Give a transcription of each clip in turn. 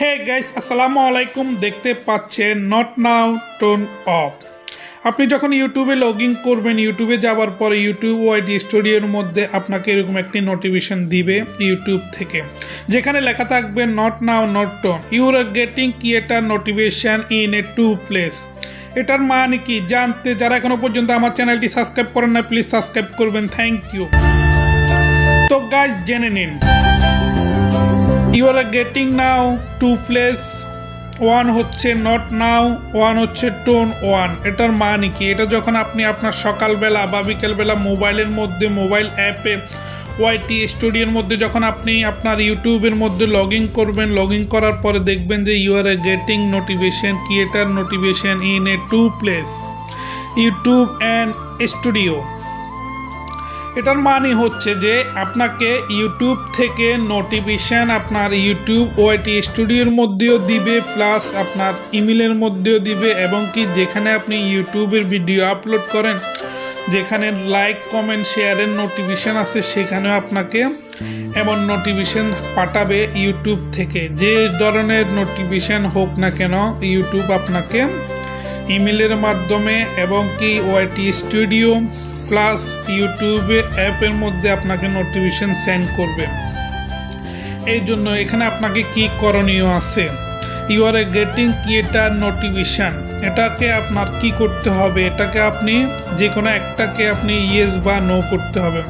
Hey guys আসসালামু আলাইকুম। দেখতে পাচ্ছেন নট নাও টোন অফ। আপনি যখন ইউটিউবে লগ ইন করবেন, ইউটিউবে যাওয়ার পরে ইউটিউব ওয়াইটি স্টুডিওর মধ্যে আপনাকে এরকম একটি নোটিফিকেশন দিবে ইউটিউব থেকে, যেখানে লেখা থাকবে not now not tone, you are getting creator notification in a two place. এটার মানে কি জানতে যারা এখনো পর্যন্ত আমার চ্যানেলটি সাবস্ক্রাইব করেন না, প্লিজ সাবস্ক্রাইব করবেন, থ্যাংক ইউ। তো গাইস জেনে নিন, you are getting now two place, one হচ্ছে নট নাও, ওয়ান হচ্ছে টোন ওয়ান। এটার মানে কি? এটা যখন আপনি আপনার সকালবেলা বা বিকেলবেলা মোবাইলের মধ্যে, মোবাইল অ্যাপে ওয়াইটি স্টুডিওর মধ্যে যখন আপনি আপনার ইউটিউবের মধ্যে লগ ইন করবেন, লগ ইন করার পরে দেখবেন যে you are getting notification creator notification in a two place, YouTube and studio. এটার মানে হচ্ছে যে আপনাকে ইউটিউব থেকে নোটিফিকেশান আপনার ইউটিউব ওয়াইটি স্টুডিওর মধ্যেও দিবে, প্লাস আপনার ইমেলের মধ্যেও দিবে, এবং কি যেখানে আপনি ইউটিউবের ভিডিও আপলোড করেন, যেখানে লাইক কমেন্ট শেয়ারের নোটিফিকেশান আছে, সেখানেও আপনাকে এমন নোটিফিকেশান পাঠাবে ইউটিউব থেকে। যে ধরনের নোটিফিকেশান হোক না কেন, ইউটিউব আপনাকে ইমেলের মাধ্যমে এবং কি ওয়াইটি স্টুডিও প্লাস ইউটিউবে অ্যাপের মধ্যে আপনাকে নোটিফিকেশন সেন্ড করবে। এই জন্য এখানে আপনাকে কি করণীয় আছে, you are getting creator notification, এটাকে আপনার কি করতে হবে? এটাকে আপনি যে কোনো একটাকে আপনি ইয়েস বা নো করতে হবে।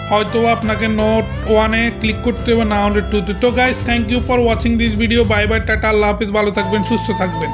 হয়তো আপনাকে নোট ওয়ানে ক্লিক করতে হবে, না হলে টুতে। তো guys, thank you for watching this video. Bye bye, টাটা, আল্লাহ হাফিজ, ভালো থাকবেন, সুস্থ থাকবেন।